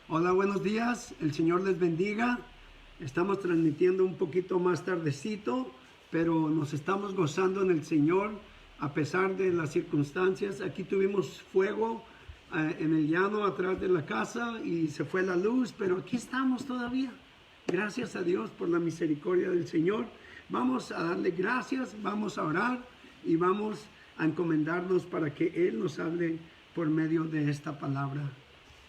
Hola, buenos días. El Señor les bendiga. Estamos transmitiendo un poquito más tardecito, pero nos estamos gozando en el Señor a pesar de las circunstancias. Aquí tuvimos fuego en el llano atrás de la casa y se fue la luz, pero aquí estamos todavía. Gracias a Dios por la misericordia del Señor. Vamos a darle gracias, vamos a orar y vamos a encomendarnos para que Él nos hable por medio de esta palabra.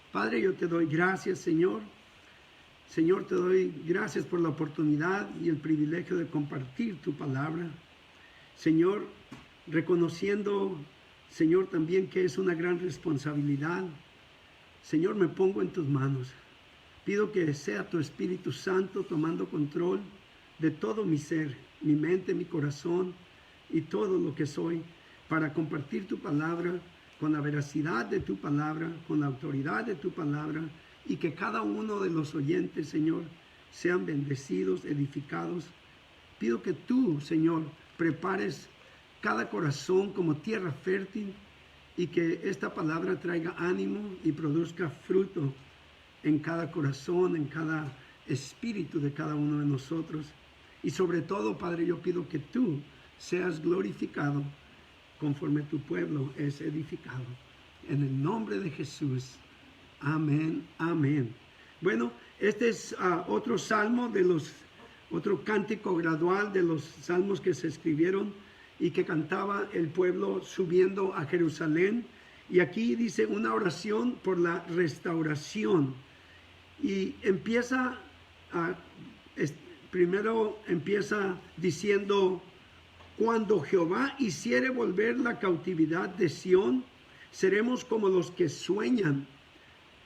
Padre, yo te doy gracias, Señor. Señor, te doy gracias por la oportunidad y el privilegio de compartir tu palabra. Señor, reconociendo, Señor, también que es una gran responsabilidad. Señor, me pongo en tus manos. Pido que sea tu Espíritu Santo tomando control de todo mi ser, mi mente, mi corazón y todo lo que soy para compartir tu palabra con la veracidad de tu palabra, con la autoridad de tu palabra, y que cada uno de los oyentes, Señor, sean bendecidos, edificados. Pido que tú, Señor, prepares cada corazón como tierra fértil y que esta palabra traiga ánimo y produzca fruto en cada corazón, en cada espíritu de cada uno de nosotros. Y sobre todo, Padre, yo pido que tú seas glorificado conforme tu pueblo es edificado. En el nombre de Jesús. Amén, amén. Bueno, este es otro salmo otro cántico gradual de los salmos que se escribieron y que cantaba el pueblo subiendo a Jerusalén. Y aquí dice una oración por la restauración. Y primero empieza diciendo: cuando Jehová hiciere volver la cautividad de Sión, seremos como los que sueñan.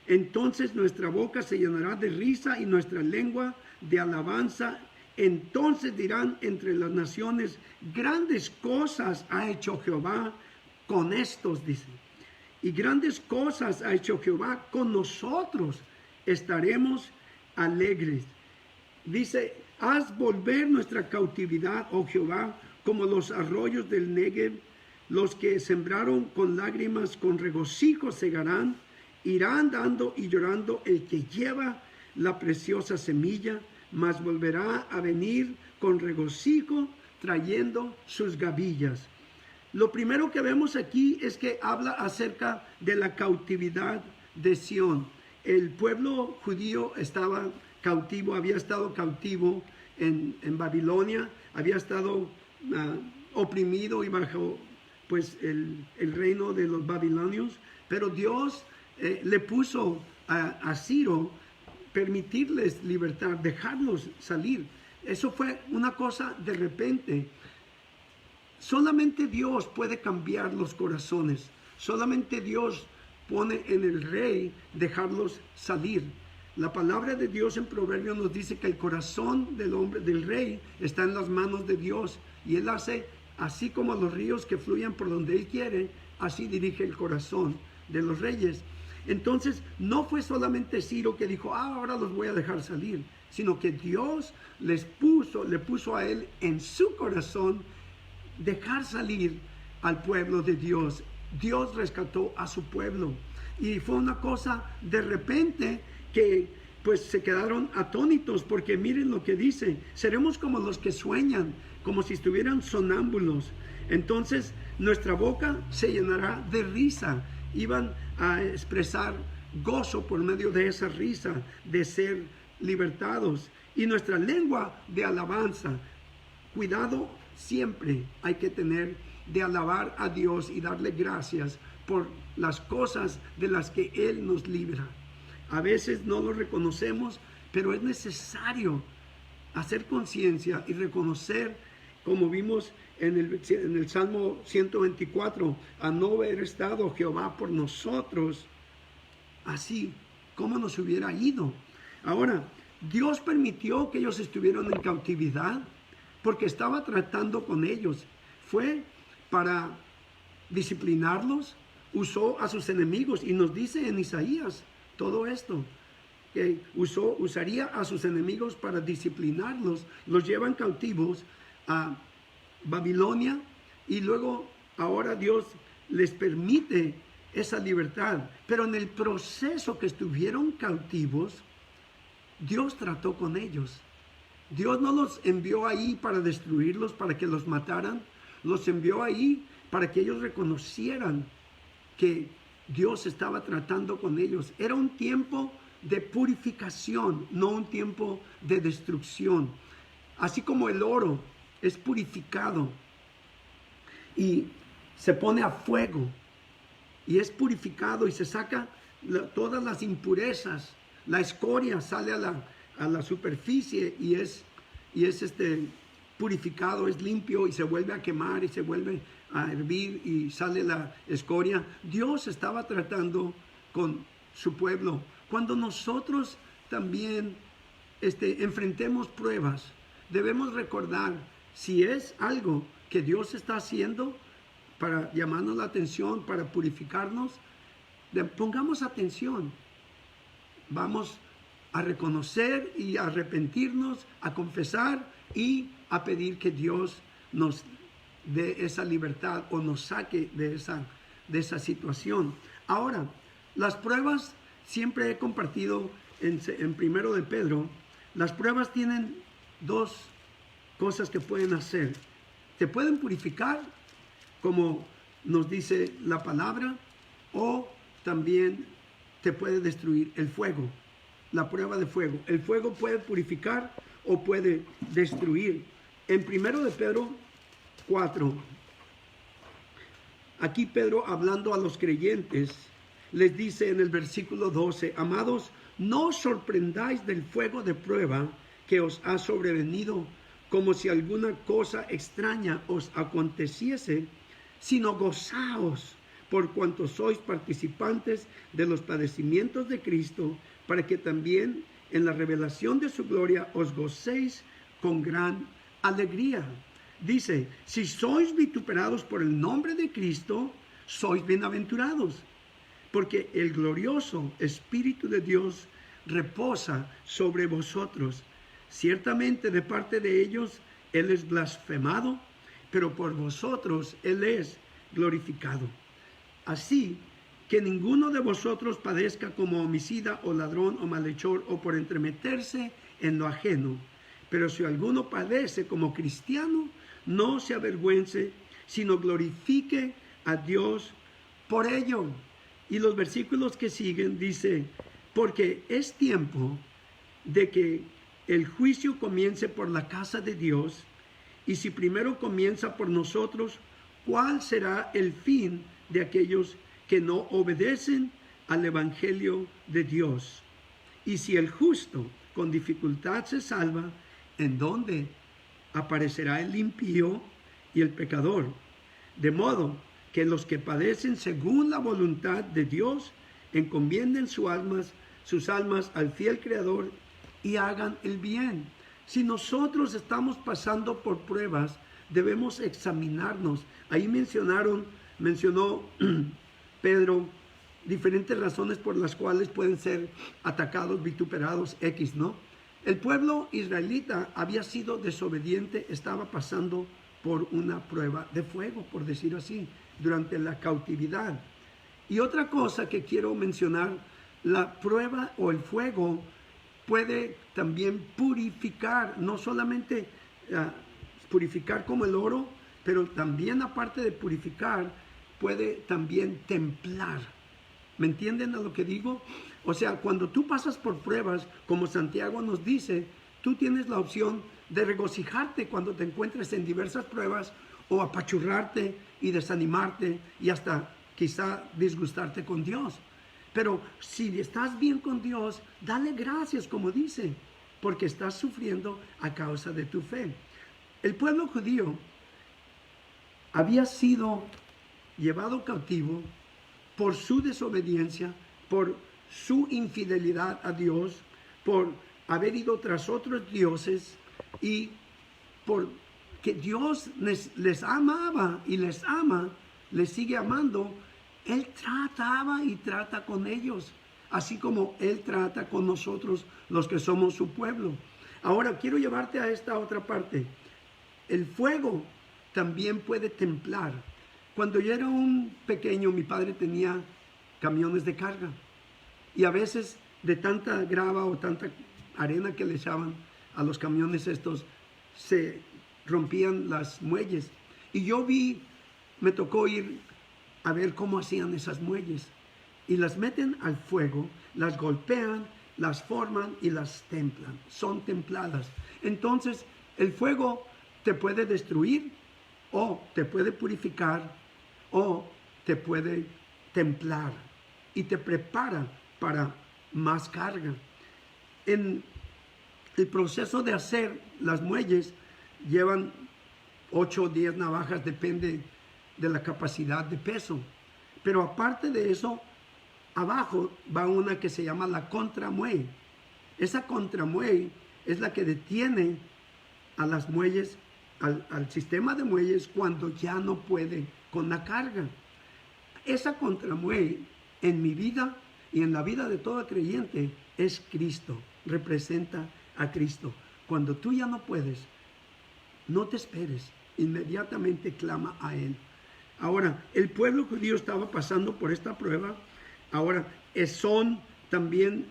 Entonces nuestra boca se llenará de risa y nuestra lengua de alabanza. Entonces dirán entre las naciones: grandes cosas ha hecho Jehová con estos, dice. Y grandes cosas ha hecho Jehová con nosotros. Estaremos alegres. Dice: haz volver nuestra cautividad, oh Jehová, como los arroyos del Negev. Los que sembraron con lágrimas, con regocijo segarán. Irá andando y llorando el que lleva la preciosa semilla, mas volverá a venir con regocijo trayendo sus gavillas. Lo primero que vemos aquí es que habla acerca de la cautividad de Sión. El pueblo judío estaba cautivo, había estado cautivo en Babilonia, había estado oprimido y bajo pues el reino de los babilonios, pero Dios le puso a Ciro permitirles libertad, dejarlos salir. Eso fue una cosa de repente. Solamente Dios puede cambiar los corazones. Solamente Dios pone en el rey dejarlos salir. La palabra de Dios en Proverbios nos dice que el corazón del hombre, del rey, está en las manos de Dios. Y Él hace, así como los ríos que fluyen por donde Él quiere, así dirige el corazón de los reyes. Entonces, no fue solamente Ciro que dijo: ahora los voy a dejar salir, sino que Dios le puso a él en su corazón dejar salir al pueblo de Dios. Dios rescató a su pueblo. Y fue una cosa de repente que pues se quedaron atónitos, porque miren lo que dice: seremos como los que sueñan, como si estuvieran sonámbulos. Entonces nuestra boca se llenará de risa. Iban a expresar gozo por medio de esa risa, de ser libertados. Y nuestra lengua de alabanza. Cuidado siempre hay que tener de alabar a Dios y darle gracias por las cosas de las que Él nos libra. A veces no lo reconocemos, pero es necesario hacer conciencia y reconocer, como vimos en el Salmo 124, a no haber estado Jehová por nosotros, así como nos hubiera ido. Ahora, Dios permitió que ellos estuvieran en cautividad porque estaba tratando con ellos. Fue para disciplinarlos, usó a sus enemigos, y nos dice en Isaías todo esto, que usaría a sus enemigos para disciplinarlos. Los llevan cautivos a Babilonia y luego ahora Dios les permite esa libertad. Pero en el proceso que estuvieron cautivos, Dios trató con ellos. Dios no los envió ahí para destruirlos, para que los mataran. Los envió ahí para que ellos reconocieran que Dios estaba tratando con ellos. Era un tiempo de purificación, no un tiempo de destrucción. Así como el oro es purificado y se pone a fuego y es purificado y se saca todas las impurezas, la escoria sale a la superficie y es purificado, es limpio y se vuelve a quemar y se vuelve a hervir y sale la escoria. Dios estaba tratando con su pueblo. Cuando nosotros también enfrentemos pruebas, debemos recordar si es algo que Dios está haciendo para llamarnos la atención, para purificarnos, pongamos atención. Vamos a reconocer y a arrepentirnos, a confesar y a pedir que Dios nos dé esa libertad o nos saque de esa situación. Ahora, las pruebas, siempre he compartido en primero de Pedro, las pruebas tienen dos cosas que pueden hacer. Te pueden purificar, como nos dice la palabra, o también te puede destruir el fuego, la prueba de fuego. El fuego puede purificar o puede destruir. En primero de Pedro 4, aquí Pedro, hablando a los creyentes, les dice en el versículo 12, amados, no os sorprendáis del fuego de prueba que os ha sobrevenido, como si alguna cosa extraña os aconteciese, sino gozaos por cuanto sois participantes de los padecimientos de Cristo, para que también en la revelación de su gloria os gocéis con gran alegría. Dice, si sois vituperados por el nombre de Cristo, sois bienaventurados, porque el glorioso Espíritu de Dios reposa sobre vosotros. Ciertamente de parte de ellos Él es blasfemado, pero por vosotros Él es glorificado. Así que ninguno de vosotros padezca como homicida o ladrón o malhechor o por entremeterse en lo ajeno. Pero si alguno padece como cristiano, no se avergüence, sino glorifique a Dios por ello. Y los versículos que siguen dice, porque es tiempo de que el juicio comience por la casa de Dios, y si primero comienza por nosotros, ¿cuál será el fin de aquellos que no obedecen al Evangelio de Dios? Y si el justo con dificultad se salva, ¿en dónde aparecerá el impío y el pecador? De modo que los que padecen según la voluntad de Dios encomienden sus almas al fiel Creador y hagan el bien. Si nosotros estamos pasando por pruebas, debemos examinarnos. Ahí mencionó Pedro diferentes razones por las cuales pueden ser atacados, vituperados, X, ¿no? El pueblo israelita había sido desobediente, estaba pasando por una prueba de fuego, por decir así, durante la cautividad. Y otra cosa que quiero mencionar, la prueba o el fuego puede también purificar, no solamente purificar como el oro, pero también aparte de purificar, puede también templar. ¿Me entienden a lo que digo? O sea, cuando tú pasas por pruebas, como Santiago nos dice, tú tienes la opción de regocijarte cuando te encuentres en diversas pruebas o apachurrarte y desanimarte y hasta quizá disgustarte con Dios. Pero si estás bien con Dios, dale gracias, como dice, porque estás sufriendo a causa de tu fe. El pueblo judío había sido llevado cautivo por su desobediencia, por su infidelidad a Dios, por haber ido tras otros dioses y por que Dios les amaba y les ama, les sigue amando. Él trataba y trata con ellos, así como Él trata con nosotros, los que somos su pueblo. Ahora quiero llevarte a esta otra parte. El fuego también puede templar. Cuando yo era un pequeño, mi padre tenía camiones de carga. Y a veces de tanta grava o tanta arena que le echaban a los camiones estos, se rompían las muelles. Y me tocó ir a ver cómo hacían esas muelles. Y las meten al fuego, las golpean, las forman y las templan. Son templadas. Entonces, el fuego te puede destruir, o te puede purificar, o te puede templar y te prepara para más carga. En el proceso de hacer las muelles llevan 8 o 10 navajas, depende de la capacidad de peso. Pero aparte de eso, abajo va una que se llama la contramuelle. Esa contramuelle es la que detiene a las muelles, al sistema de muelles, cuando ya no puede con la carga. Esa contramuelle en mi vida y en la vida de todo creyente es Cristo, representa a Cristo. Cuando tú ya no puedes, no te esperes, inmediatamente clama a Él. Ahora, el pueblo judío estaba pasando por esta prueba. Ahora, son también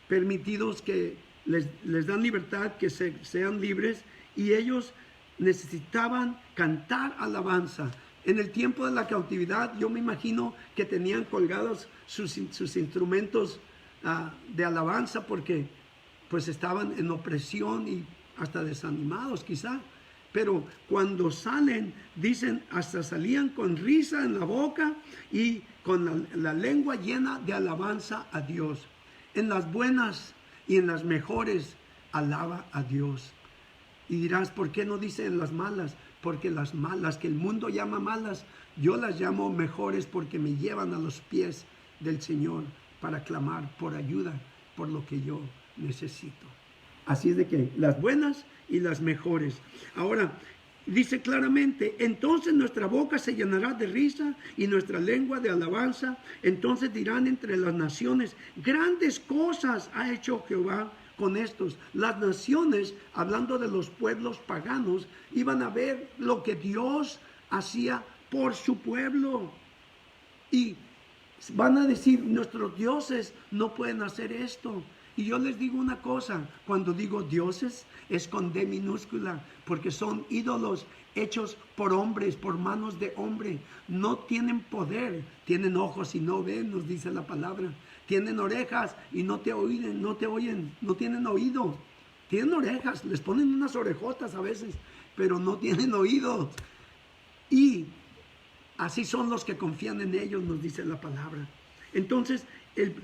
permitidos, que les dan libertad, que sean libres, y ellos necesitaban cantar alabanza. En el tiempo de la cautividad, yo me imagino que tenían colgados sus instrumentos de alabanza, porque pues estaban en opresión y hasta desanimados quizá. Pero cuando salen, dicen, hasta salían con risa en la boca y con la lengua llena de alabanza a Dios. En las buenas y en las mejores, alaba a Dios. Y dirás, ¿por qué no dice en las malas? Porque las malas, que el mundo llama malas, yo las llamo mejores, porque me llevan a los pies del Señor para clamar por ayuda, por lo que yo necesito. Así es de que las buenas y las mejores. Ahora, dice claramente, entonces nuestra boca se llenará de risa y nuestra lengua de alabanza. Entonces dirán entre las naciones, grandes cosas ha hecho Jehová con estos. Las naciones, hablando de los pueblos paganos, iban a ver lo que Dios hacía por su pueblo. Y van a decir, nuestros dioses no pueden hacer esto. Y yo les digo una cosa, cuando digo dioses, es con D minúscula, porque son ídolos hechos por hombres, por manos de hombre. No tienen poder, tienen ojos y no ven, nos dice la palabra. Tienen orejas y no te oyen, no tienen oído. Tienen orejas, les ponen unas orejotas a veces, pero no tienen oído. Y así son los que confían en ellos, nos dice la palabra. Entonces,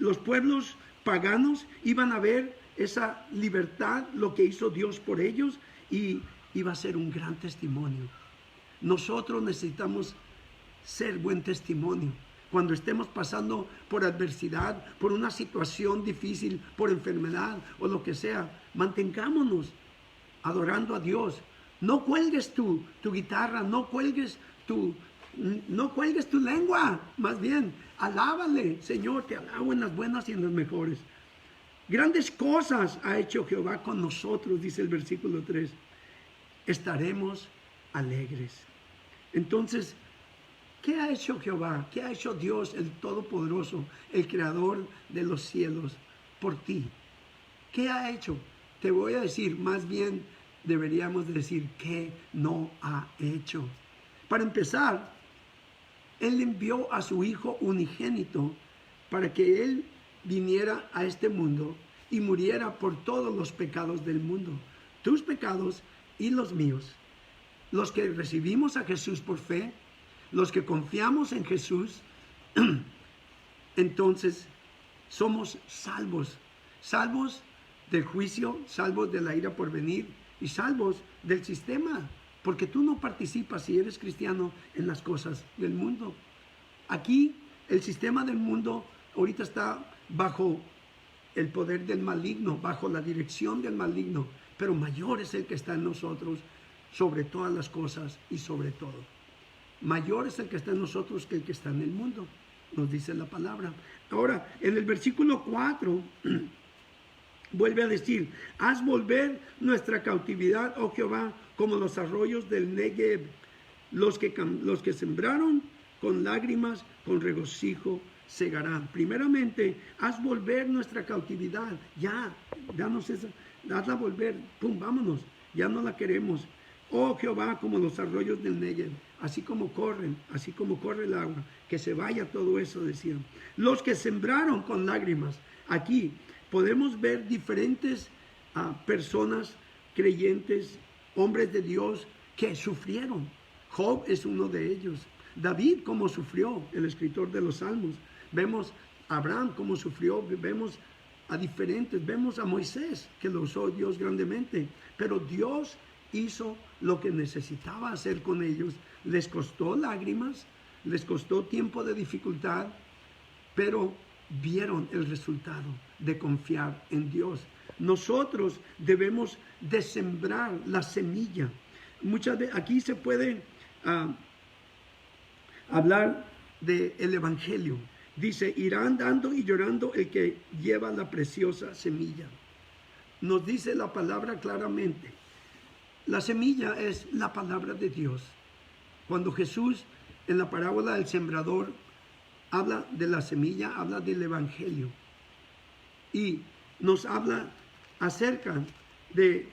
los pueblos paganos iban a ver esa libertad, lo que hizo Dios por ellos, y iba a ser un gran testimonio. Nosotros necesitamos ser buen testimonio. Cuando estemos pasando por adversidad, por una situación difícil, por enfermedad o lo que sea, mantengámonos adorando a Dios. No cuelgues tu guitarra, no cuelgues tu lengua, más bien, alábale, Señor, te alabo en las buenas y en las mejores. Grandes cosas ha hecho Jehová con nosotros, dice el versículo 3. Estaremos alegres. Entonces, ¿qué ha hecho Jehová? ¿Qué ha hecho Dios, el Todopoderoso, el Creador de los cielos, por ti? ¿Qué ha hecho? Te voy a decir, más bien deberíamos decir, ¿qué no ha hecho? Para empezar, Él envió a su Hijo unigénito para que Él viniera a este mundo y muriera por todos los pecados del mundo. Tus pecados y los míos. Los que recibimos a Jesús por fe, los que confiamos en Jesús, entonces somos salvos. Salvos del juicio, salvos de la ira por venir y salvos del sistema. Porque tú no participas, si eres cristiano, en las cosas del mundo. Aquí el sistema del mundo ahorita está bajo el poder del maligno, bajo la dirección del maligno. Pero mayor es el que está en nosotros sobre todas las cosas y sobre todo. Mayor es el que está en nosotros que el que está en el mundo, nos dice la palabra. Ahora, en el versículo 4... vuelve a decir, haz volver nuestra cautividad, oh Jehová, como los arroyos del Negev. Los que sembraron con lágrimas, con regocijo segará. Primeramente, haz volver nuestra cautividad. Ya, danos esa, hazla volver. Pum, vámonos. Ya no la queremos. Oh Jehová, como los arroyos del Negev, así como corren, así como corre el agua, que se vaya todo eso, decían. Los que sembraron con lágrimas. Aquí podemos ver diferentes personas creyentes, hombres de Dios, que sufrieron. Job es uno de ellos. David, cómo sufrió, el escritor de los Salmos. Vemos a Abraham, cómo sufrió. Vemos a diferentes. Vemos a Moisés, que lo usó Dios grandemente. Pero Dios hizo lo que necesitaba hacer con ellos. Les costó lágrimas, les costó tiempo de dificultad, pero vieron el resultado de confiar en Dios. Nosotros debemos de sembrar la semilla. Muchas veces aquí se puede hablar del evangelio. Dice, irá andando y llorando el que lleva la preciosa semilla. Nos dice la palabra claramente. La semilla es la palabra de Dios. Cuando Jesús en la parábola del sembrador habla de la semilla, habla del evangelio. Y nos habla acerca de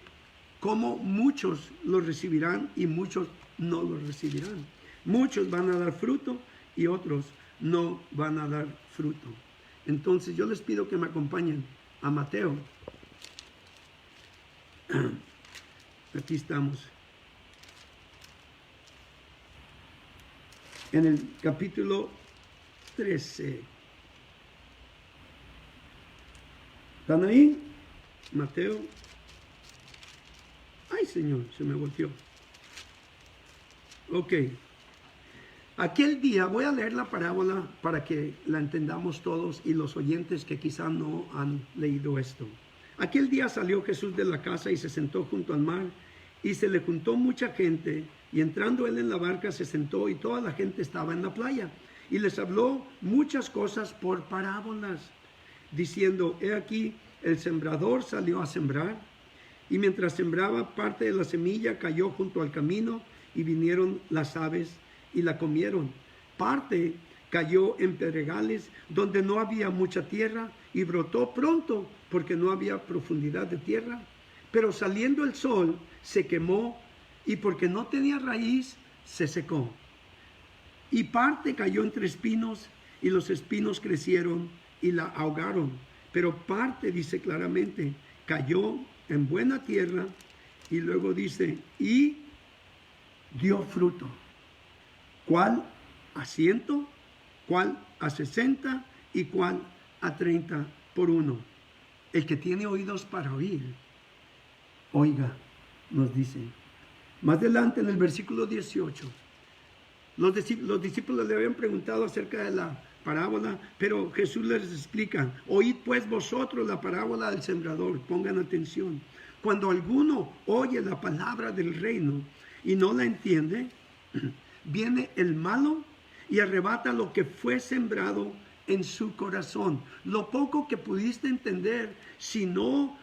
cómo muchos lo recibirán y muchos no lo recibirán. Muchos van a dar fruto y otros no van a dar fruto. Entonces yo les pido que me acompañen a Mateo. Aquí estamos. En el capítulo 13. ¿Están ahí? Mateo. Ay, Señor, se me volteó. Ok. Aquel día, voy a leer la parábola para que la entendamos todos y los oyentes que quizá no han leído esto. Aquel día salió Jesús de la casa y se sentó junto al mar, y se le juntó mucha gente, y entrando él en la barca se sentó, y toda la gente estaba en la playa, y les habló muchas cosas por parábolas, diciendo, he aquí, el sembrador salió a sembrar, y mientras sembraba, parte de la semilla cayó junto al camino, y vinieron las aves y la comieron. Parte cayó en pedregales donde no había mucha tierra y brotó pronto porque no había profundidad de tierra. Pero saliendo el sol se quemó y porque no tenía raíz se secó. Y parte cayó entre espinos y los espinos crecieron y la ahogaron. Pero parte, dice claramente, cayó en buena tierra y luego dice, y dio fruto. ¿Cuál a 100? ¿Cuál a 60? ¿Y cuál a 30 por uno? El que tiene oídos para oír, oiga, nos dice. Más adelante en el versículo 18, los discípulos le habían preguntado acerca de la parábola, pero Jesús les explica, oíd pues vosotros la parábola del sembrador, pongan atención. Cuando alguno oye la palabra del reino y no la entiende, viene el malo y arrebata lo que fue sembrado en su corazón. Lo poco que pudiste entender, si no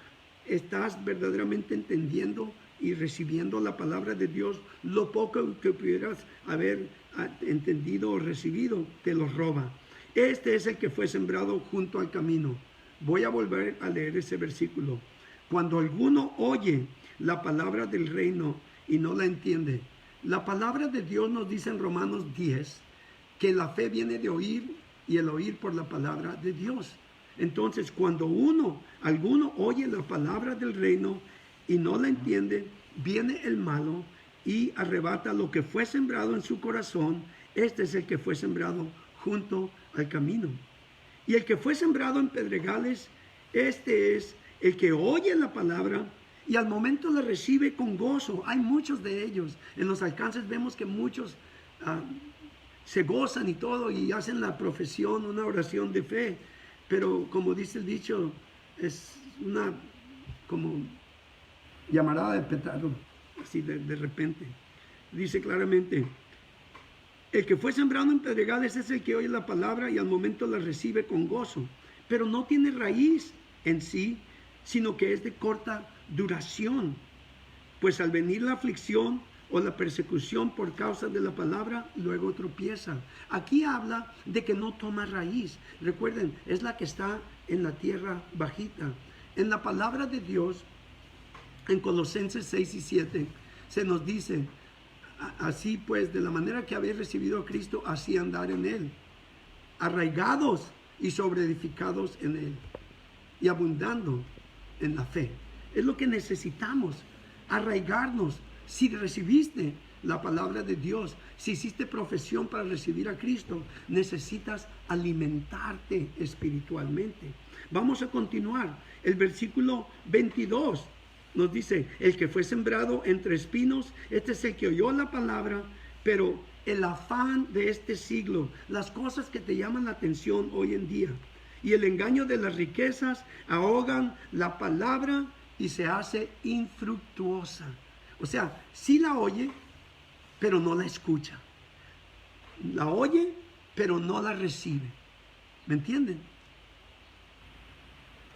estás verdaderamente entendiendo y recibiendo la palabra de Dios, lo poco que pudieras haber entendido o recibido, te lo roba. Este es el que fue sembrado junto al camino. Voy a volver a leer ese versículo. Cuando alguno oye la palabra del reino y no la entiende, la palabra de Dios nos dice en Romanos 10 que la fe viene de oír y el oír por la palabra de Dios. Entonces, cuando alguno oye la palabra del reino y no la entiende, viene el malo y arrebata lo que fue sembrado en su corazón. Este es el que fue sembrado junto al camino. Y el que fue sembrado en pedregales, este es el que oye la palabra y al momento la recibe con gozo. Hay muchos de ellos. En los alcances vemos que muchos se gozan y todo y hacen la profesión, una oración de fe. Pero como dice el dicho, es una como llamarada de petardo, así de repente. Dice claramente, el que fue sembrado en pedregales es el que oye la palabra y al momento la recibe con gozo. Pero no tiene raíz en sí, sino que es de corta duración. Pues al venir la aflicción o la persecución por causa de la palabra, luego tropieza. Aquí habla de que no toma raíz. Recuerden, es la que está en la tierra bajita. En la palabra de Dios, en Colosenses 6 y 7, se nos dice, así pues, de la manera que habéis recibido a Cristo, así andar en Él, arraigados y sobreedificados en Él, y abundando en la fe. Es lo que necesitamos, arraigarnos. Si recibiste la palabra de Dios, si hiciste profesión para recibir a Cristo, necesitas alimentarte espiritualmente. Vamos a continuar. El versículo 22 nos dice, el que fue sembrado entre espinos, este es el que oyó la palabra, pero el afán de este siglo, las cosas que te llaman la atención hoy en día, y el engaño de las riquezas ahogan la palabra y se hace infructuosa. O sea, sí la oye, pero no la escucha. La oye, pero no la recibe. ¿Me entienden?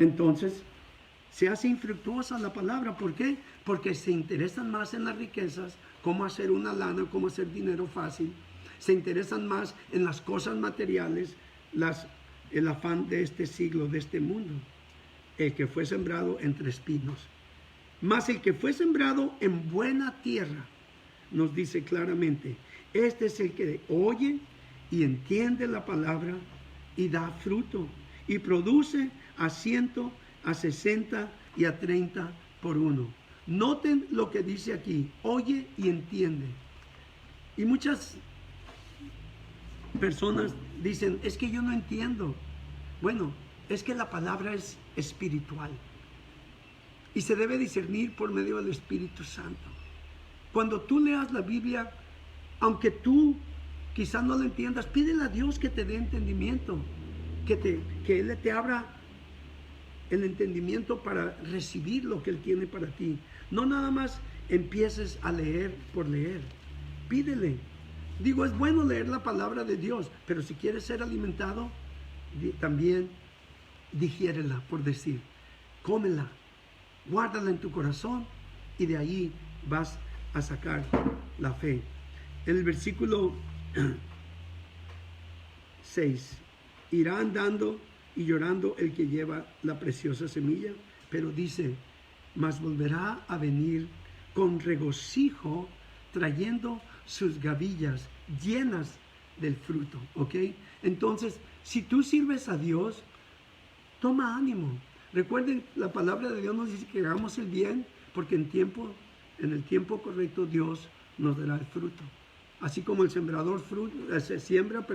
Entonces, se hace infructuosa la palabra. ¿Por qué? Porque se interesan más en las riquezas, cómo hacer una lana, cómo hacer dinero fácil. Se interesan más en las cosas materiales, el afán de este siglo, de este mundo. El que fue sembrado entre espinos. Mas el que fue sembrado en buena tierra, nos dice claramente, este es el que oye y entiende la palabra y da fruto y produce a 100, a 60 y a 30 por uno. Noten lo que dice aquí, oye y entiende. Y muchas personas dicen, es que yo no entiendo. Bueno, es que la palabra es espiritual y se debe discernir por medio del Espíritu Santo. Cuando tú leas la Biblia, aunque tú quizás no la entiendas, pídele a Dios que te dé entendimiento, que Él te abra el entendimiento para recibir lo que Él tiene para ti. No nada más empieces a leer por leer. Pídele. Digo, es bueno leer la palabra de Dios, pero si quieres ser alimentado, también digiérela, por decir. Cómela, guárdala en tu corazón y de ahí vas a sacar la fe. En el versículo 6, irá andando y llorando el que lleva la preciosa semilla, pero dice, mas volverá a venir con regocijo, trayendo sus gavillas llenas del fruto, ¿ok? Entonces, si tú sirves a Dios, toma ánimo. Recuerden, la palabra de Dios nos dice que hagamos el bien, porque en el tiempo correcto Dios nos dará el fruto. Así como el sembrador se siembra,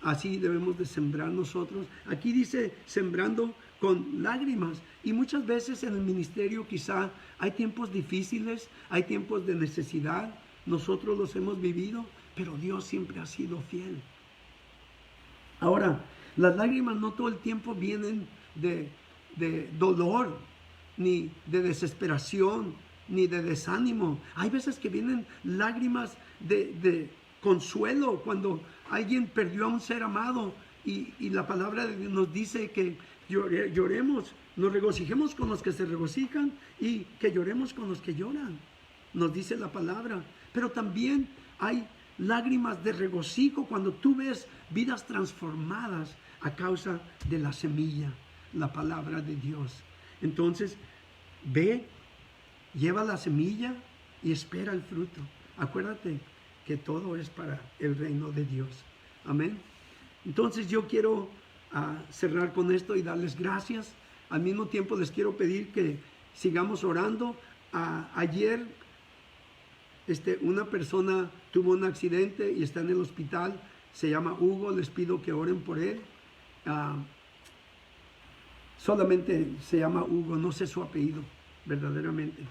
así debemos de sembrar nosotros. Aquí dice sembrando con lágrimas, y muchas veces en el ministerio quizá hay tiempos difíciles, hay tiempos de necesidad, nosotros los hemos vivido, pero Dios siempre ha sido fiel. Ahora, las lágrimas no todo el tiempo vienen de dolor, ni de desesperación, ni de desánimo. Hay veces que vienen lágrimas de consuelo cuando alguien perdió a un ser amado y la palabra de Dios nos dice que lloremos, nos regocijemos con los que se regocijan y que lloremos con los que lloran, nos dice la palabra. Pero también hay lágrimas de regocijo cuando tú ves vidas transformadas a causa de la semilla, la palabra de Dios. Entonces, ve, lleva la semilla y espera el fruto. Acuérdate que todo es para el reino de Dios. Amén. Entonces yo quiero cerrar con esto y darles gracias. Al mismo tiempo les quiero pedir que sigamos orando. Ayer una persona tuvo un accidente y está en el hospital. Se llama Hugo. Les pido que oren por él. Solamente se llama Hugo, no sé su apellido verdaderamente.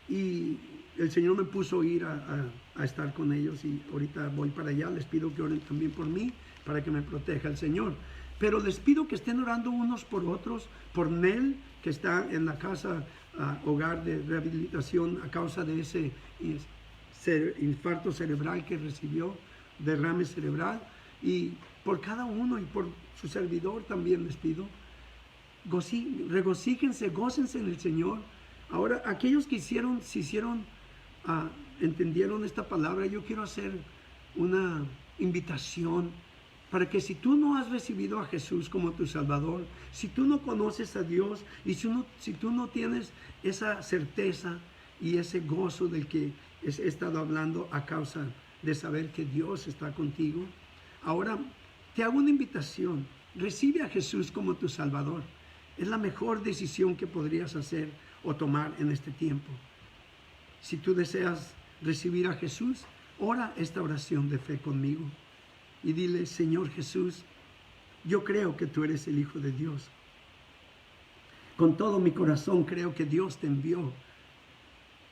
Y el Señor me puso a ir a estar con ellos y ahorita voy para allá. Les pido que oren también por mí para que me proteja el Señor. Pero les pido que estén orando unos por otros, por Nel, que está en la casa hogar de rehabilitación a causa de ese infarto cerebral que recibió, derrame cerebral, y por cada uno y por su servidor también les pido. Regocíjense, gócense en el Señor. Ahora, aquellos que se hicieron entendieron esta palabra, yo quiero hacer una invitación para que si tú no has recibido a Jesús como tu Salvador, si tú no conoces a Dios y si tú no tienes esa certeza y ese gozo del que he estado hablando a causa de saber que Dios está contigo, ahora te hago una invitación. Recibe a Jesús como tu Salvador. Es la mejor decisión que podrías hacer o tomar en este tiempo. Si tú deseas recibir a Jesús, ora esta oración de fe conmigo y dile: Señor Jesús, yo creo que tú eres el Hijo de Dios. Con todo mi corazón creo que Dios te envió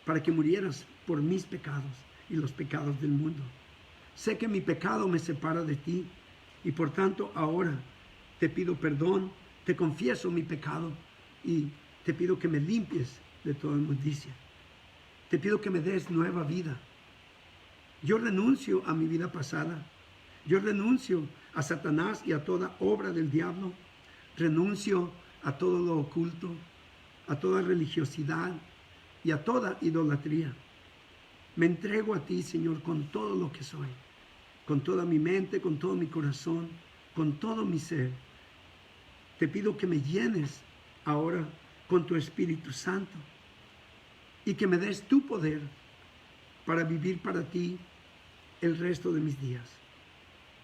para que murieras por mis pecados y los pecados del mundo. Sé que mi pecado me separa de ti y por tanto ahora te pido perdón, te confieso mi pecado y te pido que me limpies de toda inmundicia. Te pido que me des nueva vida. Yo renuncio a mi vida pasada. Yo renuncio a Satanás y a toda obra del diablo. Renuncio a todo lo oculto, a toda religiosidad y a toda idolatría. Me entrego a ti, Señor, con todo lo que soy, con toda mi mente, con todo mi corazón, con todo mi ser. Te pido que me llenes ahora con tu Espíritu Santo y que me des tu poder para vivir para ti el resto de mis días.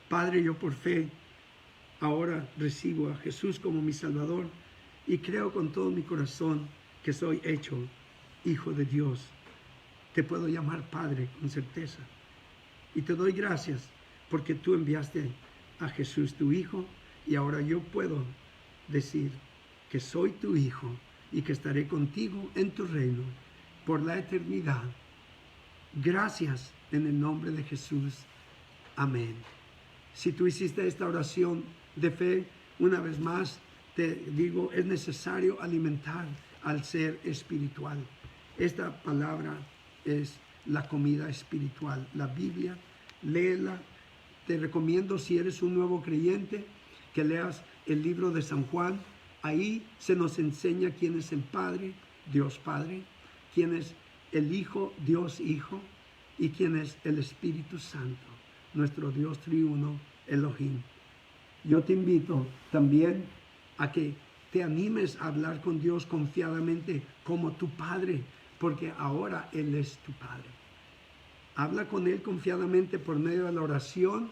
Padre, yo por fe ahora recibo a Jesús como mi Salvador y creo con todo mi corazón que soy hecho hijo de Dios. Te puedo llamar Padre con certeza. Y te doy gracias porque tú enviaste a Jesús tu Hijo y ahora yo puedo decir que soy tu hijo y que estaré contigo en tu reino por la eternidad. Gracias en el nombre de Jesús. Amén. Si tú hiciste esta oración de fe, una vez más te digo, es necesario alimentar al ser espiritual. Esta palabra es la comida espiritual. La Biblia, léela. Te recomiendo, si eres un nuevo creyente, que leas el libro de San Juan. Ahí se nos enseña quién es el Padre, Dios Padre, quién es el Hijo, Dios Hijo, y quién es el Espíritu Santo, nuestro Dios triuno, Elohim. Yo te invito también a que te animes a hablar con Dios confiadamente como tu Padre, porque ahora Él es tu Padre. Habla con Él confiadamente por medio de la oración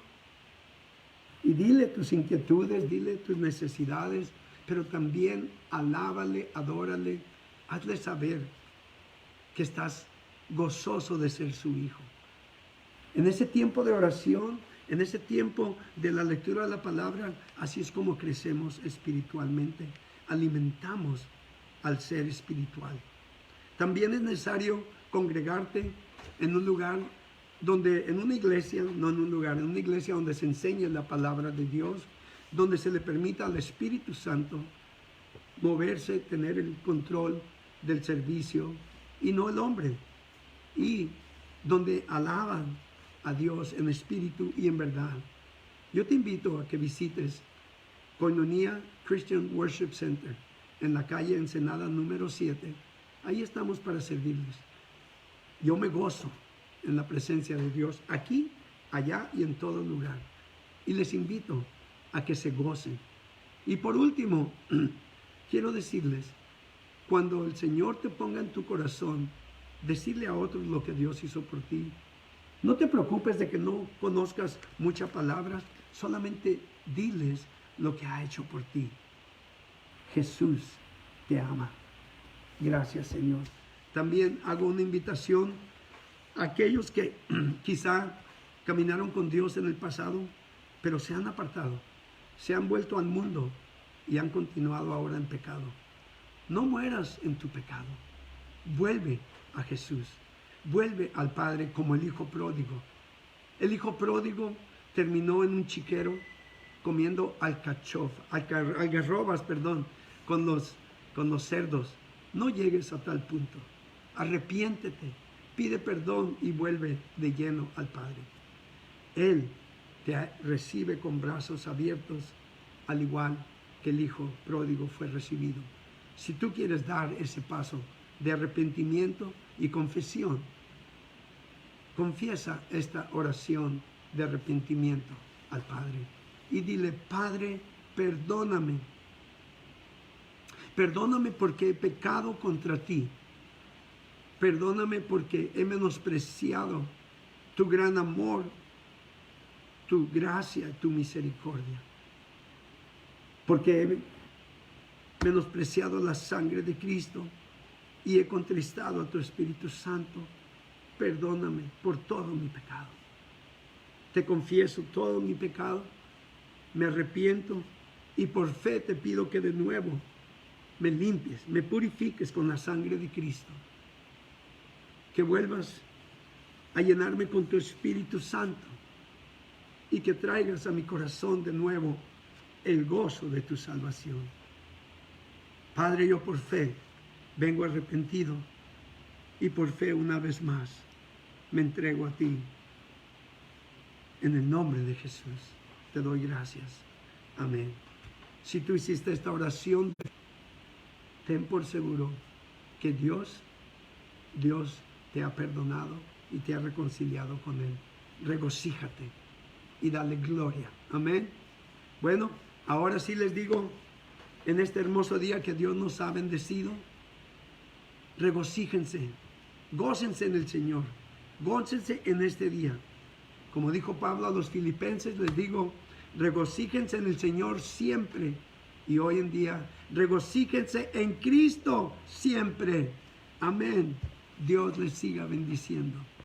y dile tus inquietudes, dile tus necesidades, pero también alábale, adórale, hazle saber que estás gozoso de ser su hijo. En ese tiempo de oración, en ese tiempo de la lectura de la palabra, así es como crecemos espiritualmente, alimentamos al ser espiritual. También es necesario congregarte en un lugar donde, en una iglesia, no en un lugar, en una iglesia donde se enseñe la palabra de Dios, donde se le permita al Espíritu Santo moverse, tener el control del servicio y no el hombre, y donde alaban a Dios en espíritu y en verdad. Yo te invito a que visites Koinonia Christian Worship Center en la calle Ensenada número 7. Ahí estamos para servirles. Yo me gozo en la presencia de Dios aquí, allá y en todo lugar. Y les invito a que se gocen. Y por último, quiero decirles, cuando el Señor te ponga en tu corazón decirle a otros lo que Dios hizo por ti, no te preocupes de que no conozcas muchas palabras, solamente diles lo que ha hecho por ti. Jesús te ama. Gracias, Señor. También hago una invitación a aquellos que quizá caminaron con Dios en el pasado, pero se han apartado, se han vuelto al mundo y han continuado ahora en pecado. No mueras en tu pecado. Vuelve a Jesús. Vuelve al Padre como el hijo pródigo. El hijo pródigo terminó en un chiquero comiendo algarrobas, con los cerdos. No llegues a tal punto. Arrepiéntete, pide perdón y vuelve de lleno al Padre. Él te recibe con brazos abiertos, al igual que el hijo pródigo fue recibido. Si tú quieres dar ese paso de arrepentimiento y confesión, Confiesa esta oración de arrepentimiento al Padre y dile: Padre, perdóname. Perdóname porque he pecado contra ti. Perdóname porque he menospreciado tu gran amor, tu gracia, tu misericordia. Porque he menospreciado la sangre de Cristo y he contristado a tu Espíritu Santo. Perdóname por todo mi pecado. Te confieso todo mi pecado, me arrepiento y por fe te pido que de nuevo me limpies, me purifiques con la sangre de Cristo. Que vuelvas a llenarme con tu Espíritu Santo y que traigas a mi corazón de nuevo el gozo de tu salvación. Padre, yo por fe vengo arrepentido y por fe una vez más me entrego a ti. En el nombre de Jesús te doy gracias. Amén. Si tú hiciste esta oración, ten por seguro que Dios te ha perdonado y te ha reconciliado con Él. Regocíjate y dale gloria. Amén. Bueno, ahora sí les digo, en este hermoso día que Dios nos ha bendecido, regocíjense, gócense en el Señor, gócense en este día. Como dijo Pablo a los filipenses, les digo, regocíjense en el Señor siempre. Y hoy en día, regocíjense en Cristo siempre. Amén. Dios les siga bendiciendo.